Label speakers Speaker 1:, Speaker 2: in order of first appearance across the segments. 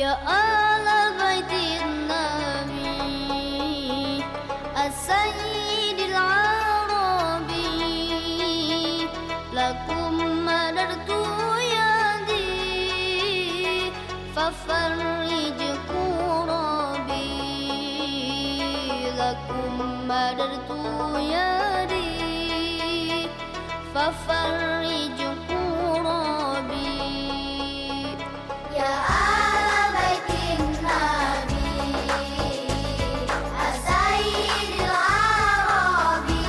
Speaker 1: يا آل بيت النبي السيد العربي لكم مددت يدي ففرج كربي لكم مددت يدي ففرج كربي يا آل بيت النبي السيد العربي.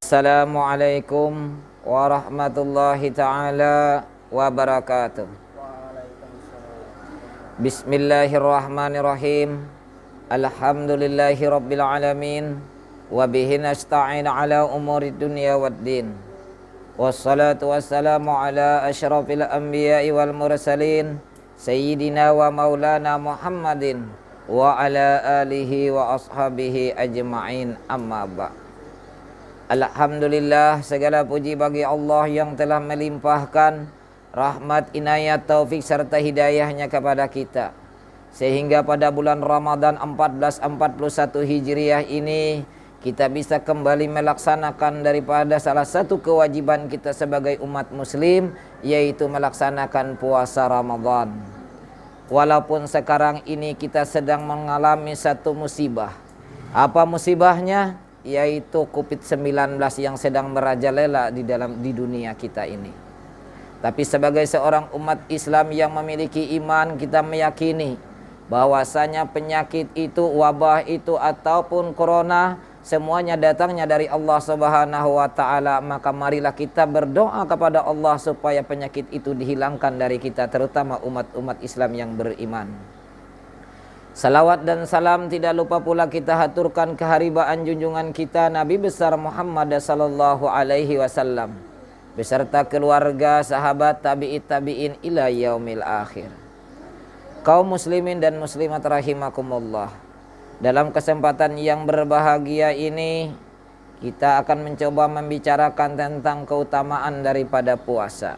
Speaker 2: Assalamualaikum warahmatullahi ta'ala wabarakatuh. Bismillahirrahmanirrahim. Alhamdulillahi rabbil alamin. Wabihi nasta'in ala umuri dunya waddin. Wassalatu wassalamu ala ashrafil anbiya'i wal mursalin Sayyidina wa maulana Muhammadin wa ala alihi wa ashabihi ajma'in, amma ba'. Alhamdulillah, segala puji bagi Allah yang telah melimpahkan rahmat, inayat, taufik serta hidayahnya kepada kita, sehingga pada bulan Ramadan 1441 Hijriah ini kita bisa kembali melaksanakan daripada salah satu kewajiban kita sebagai umat muslim, yaitu melaksanakan puasa Ramadan. Walaupun sekarang ini kita sedang mengalami satu musibah. Apa musibahnya? Yaitu COVID-19 yang sedang merajalela di dunia kita ini. Tapi sebagai seorang umat Islam yang memiliki iman, kita meyakini bahwasanya penyakit itu, wabah itu ataupun corona, semuanya datangnya dari Allah Subhanahu wa taala. Maka marilah kita berdoa kepada Allah supaya penyakit itu dihilangkan dari kita, terutama umat-umat Islam yang beriman. Salawat dan salam tidak lupa pula kita haturkan keharibaan junjungan kita Nabi besar Muhammad sallallahu alaihi wasallam beserta keluarga, sahabat, tabi'it tabi'in ila yaumil akhir. Kaum muslimin dan muslimat rahimakumullah, dalam kesempatan yang berbahagia ini kita akan mencoba membicarakan tentang keutamaan daripada puasa.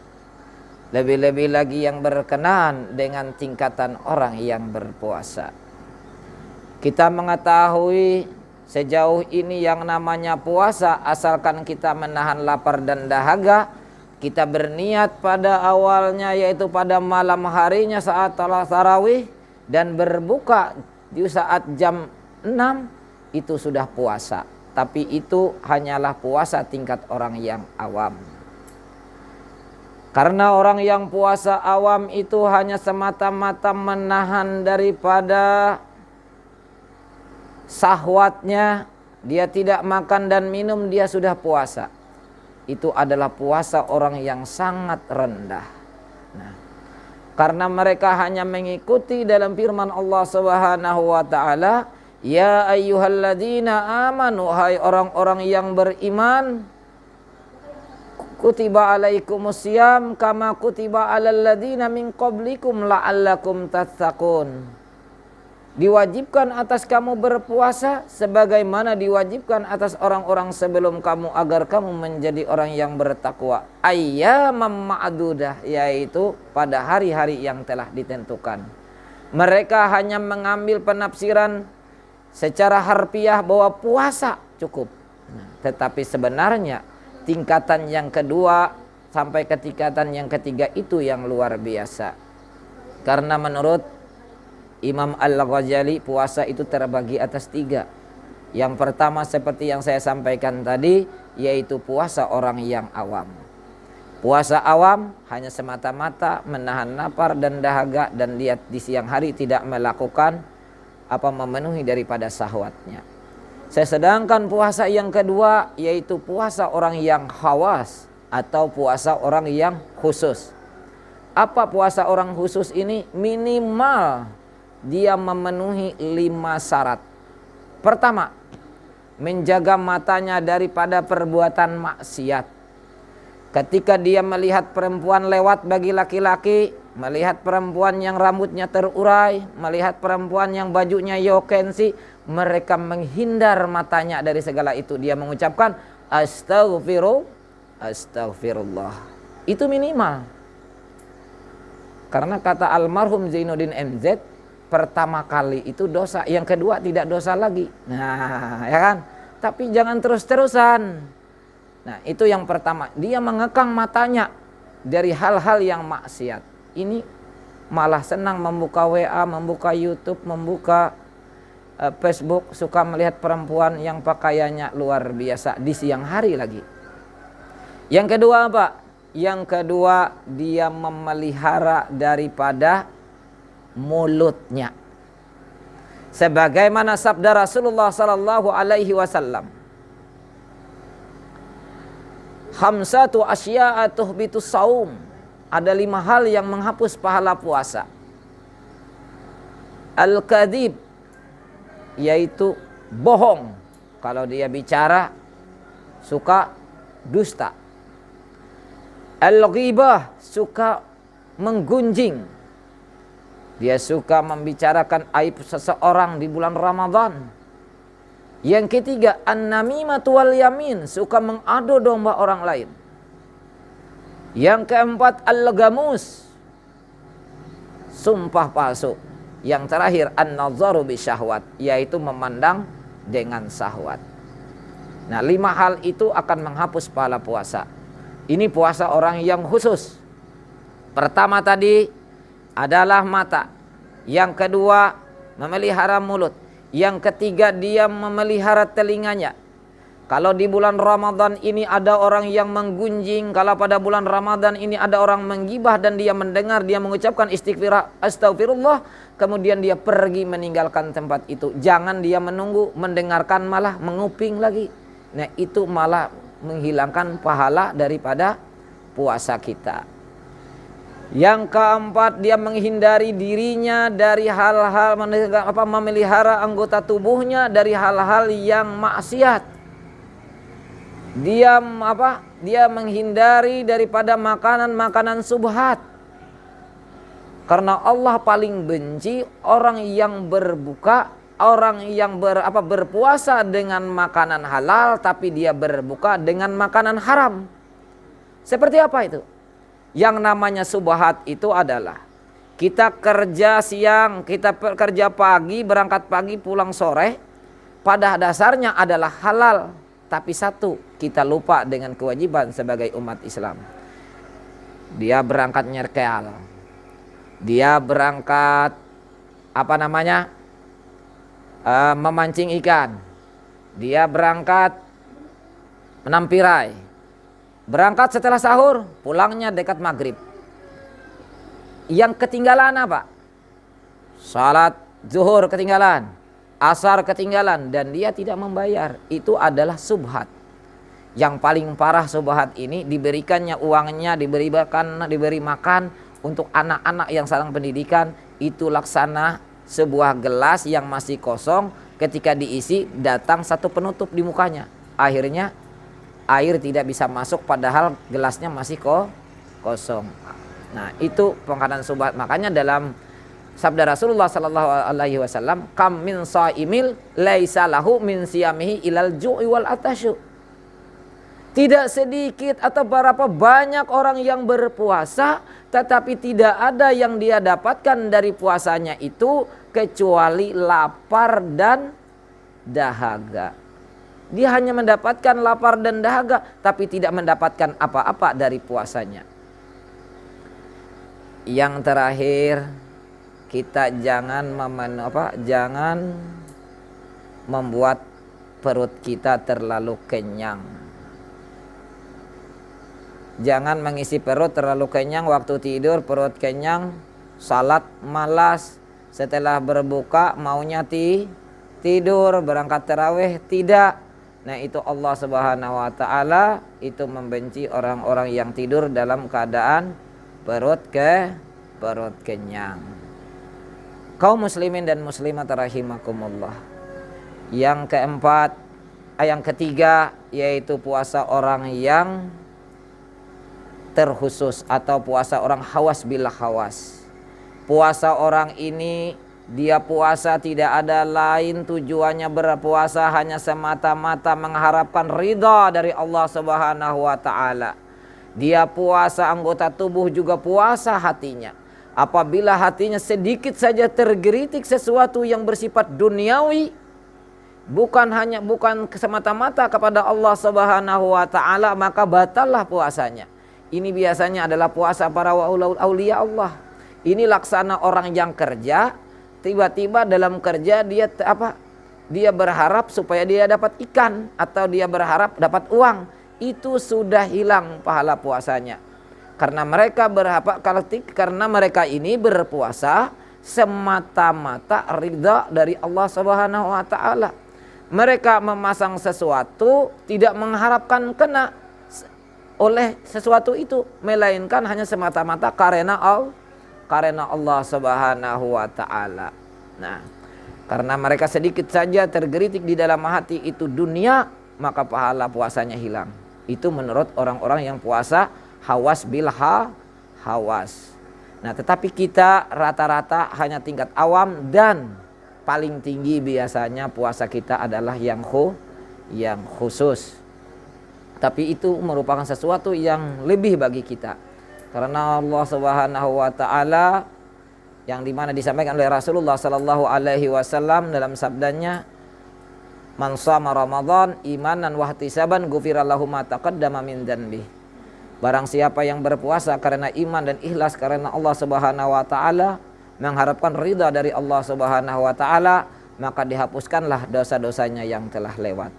Speaker 2: Lebih-lebih lagi yang berkenaan dengan tingkatan orang yang berpuasa. Kita mengetahui sejauh ini yang namanya puasa, asalkan kita menahan lapar dan dahaga, kita berniat pada awalnya yaitu pada malam harinya saat tarawih dan berbuka di saat jam 6, itu sudah puasa. Tapi itu hanyalah puasa tingkat orang yang awam. Karena orang yang puasa awam itu hanya semata-mata menahan daripada sahwatnya, dia tidak makan dan minum, dia sudah puasa. Itu adalah puasa orang yang sangat rendah. Nah, karena mereka hanya mengikuti dalam firman Allah Subhanahu wa taala, ya ayyuhalladzina amanu, hai orang-orang yang beriman, kutiba alaikumusiyam kama kutiba alal ladzina min qablikum la'allakum tattaqun. Diwajibkan atas kamu berpuasa sebagaimana diwajibkan atas orang-orang sebelum kamu agar kamu menjadi orang yang bertakwa. Ayyamam ma'dudah, yaitu pada hari-hari yang telah ditentukan. Mereka hanya mengambil penafsiran secara harfiah bahwa puasa cukup. Tetapi sebenarnya tingkatan yang kedua sampai ke tingkatan yang ketiga itu yang luar biasa. Karena menurut Imam Al-Ghazali, puasa itu terbagi atas 3. Yang pertama seperti yang saya sampaikan tadi, yaitu puasa orang yang awam. Puasa awam hanya semata-mata menahan lapar dan dahaga, dan lihat di siang hari tidak melakukan memenuhi daripada syahwatnya. Sedangkan puasa yang kedua yaitu puasa orang yang khawas atau puasa orang yang khusus. Apa puasa orang khusus ini? Minimal dia memenuhi 5 syarat. Pertama, menjaga matanya daripada perbuatan maksiat. Ketika dia melihat perempuan lewat bagi laki-laki, melihat perempuan yang rambutnya terurai, melihat perempuan yang bajunya yokensi, mereka menghindar matanya dari segala itu. Dia mengucapkan astagfirullah. Itu minimal. Karena kata almarhum Zainuddin MZ, pertama kali itu dosa, yang kedua tidak dosa lagi. Nah, ya kan? Tapi jangan terus-terusan. Nah, itu yang pertama. Dia mengekang matanya dari hal-hal yang maksiat. Ini malah senang membuka WA, membuka YouTube, membuka Facebook, suka melihat perempuan yang pakaiannya luar biasa di siang hari lagi. Yang kedua apa? Yang kedua, dia memelihara daripada mulutnya. Sebagaimana sabda Rasulullah sallallahu alaihi wasallam, khamsatu asya'a tuhbitus saum. Ada 5 hal yang menghapus pahala puasa. Al-kadhib, yaitu bohong. Kalau dia bicara suka dusta. Al-ghibah, suka menggunjing. Dia suka membicarakan aib seseorang di bulan Ramadan. Yang ketiga, an-namimatu wal yamin, suka mengadu domba orang lain. Yang keempat, al-gamus, sumpah palsu. Yang terakhir, an-nazaru bisyahwat, yaitu memandang dengan syahwat. Nah, 5 hal itu akan menghapus pahala puasa. Ini puasa orang yang khusus. Pertama tadi adalah mata. Yang kedua, memelihara mulut. Yang ketiga, dia memelihara telinganya. Kalau di bulan Ramadan ini ada orang yang menggunjing, kalau pada bulan Ramadan ini ada orang menggibah dan dia mendengar, dia mengucapkan astagfirullah, kemudian dia pergi meninggalkan tempat itu. Jangan dia menunggu, mendengarkan, malah menguping lagi. Nah, itu malah menghilangkan pahala daripada puasa kita. Yang keempat, dia menghindari dirinya dari hal-hal, memelihara anggota tubuhnya dari hal-hal yang maksiat. Dia menghindari daripada makanan-makanan subhat. Karena Allah paling benci orang yang berbuka, orang yang berpuasa dengan makanan halal tapi dia berbuka dengan makanan haram. Seperti apa itu? Yang namanya subhat itu adalah kita kerja siang, kita kerja pagi, berangkat pagi, pulang sore. Pada dasarnya adalah halal. Tapi satu, kita lupa dengan kewajiban sebagai umat Islam. Dia berangkat nyerkel. Dia berangkat memancing ikan. Dia berangkat menampirai. Berangkat setelah sahur, pulangnya dekat maghrib. Yang ketinggalan apa? Salat zuhur ketinggalan, asar ketinggalan, dan dia tidak membayar. Itu adalah subhat. Yang paling parah subhat ini, diberikannya uangnya, diberi makan untuk anak-anak yang sedang pendidikan. Itu laksana sebuah gelas yang masih kosong, ketika diisi datang satu penutup di mukanya. Akhirnya air tidak bisa masuk padahal gelasnya masih kosong. Nah, itu pengkanan subhat. Makanya dalam sabda Rasulullah sallallahu alaihi wasallam, kam min shaimil laisa lahu min siyamihi ilal ju'i wal atasyu. Tidak sedikit atau berapa banyak orang yang berpuasa tetapi tidak ada yang dia dapatkan dari puasanya itu kecuali lapar dan dahaga. Dia hanya mendapatkan lapar dan dahaga tapi tidak mendapatkan apa-apa dari puasanya. Yang terakhir, kita jangan membuat perut kita terlalu kenyang. Jangan mengisi perut terlalu kenyang waktu tidur, perut kenyang, salat malas, setelah berbuka maunya tidur, berangkat tarawih tidak. Nah, itu Allah Subhanahu wa taala itu membenci orang-orang yang tidur dalam keadaan perut kenyang. Kaum muslimin dan muslimat rahimakumullah. Yang ketiga yaitu puasa orang yang terkhusus atau puasa orang hawas bila hawas. Puasa orang ini dia puasa tidak ada lain tujuannya berpuasa hanya semata-mata mengharapkan ridha dari Allah Subhanahu wa taala. Dia puasa anggota tubuh juga puasa hatinya. Apabila hatinya sedikit saja tergelitik sesuatu yang bersifat duniawi, bukan semata-mata kepada Allah Subhanahu wa taala, maka batallah puasanya. Ini biasanya adalah puasa para aulia Allah. Ini laksana orang yang kerja, tiba-tiba dalam kerja dia dia berharap supaya dia dapat ikan atau dia berharap dapat uang. Itu sudah hilang pahala puasanya. Karena mereka ini berpuasa semata-mata ridha dari Allah Subhanahu wa taala. Mereka memasang sesuatu tidak mengharapkan kena oleh sesuatu itu, melainkan hanya semata-mata karena Allah Subhanahu wa taala. Nah, karena mereka sedikit saja tergelitik di dalam hati itu dunia, maka pahala puasanya hilang. Itu menurut orang-orang yang puasa hawas bil hawas. Nah, tetapi kita rata-rata hanya tingkat awam, dan paling tinggi biasanya puasa kita adalah yang khusus. Tapi itu merupakan sesuatu yang lebih bagi kita. Karena Allah Subhanahu wa taala yang dimana disampaikan oleh Rasulullah sallallahu alaihi wasallam dalam sabdanya, "Man shama Ramadan imanan wa ihtisaban ghufira lahu ma taqaddama min dzanbi." Barang siapa yang berpuasa karena iman dan ikhlas karena Allah Subhanahu wa taala, mengharapkan ridha dari Allah Subhanahu wa taala, maka dihapuskanlah dosa-dosanya yang telah lewat.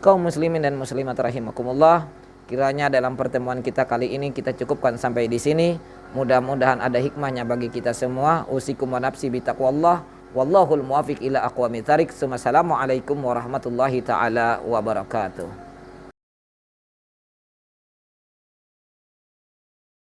Speaker 2: Kaum muslimin dan muslimat rahimakumullah, kiranya dalam pertemuan kita kali ini kita cukupkan sampai di sini. Mudah-mudahan ada hikmahnya bagi kita semua. Usikum wa nafsi bitaqwallah, wallahul muwaffiq ila aqwamit thariq. Assalamualaikum warahmatullahi taala wabarakatuh.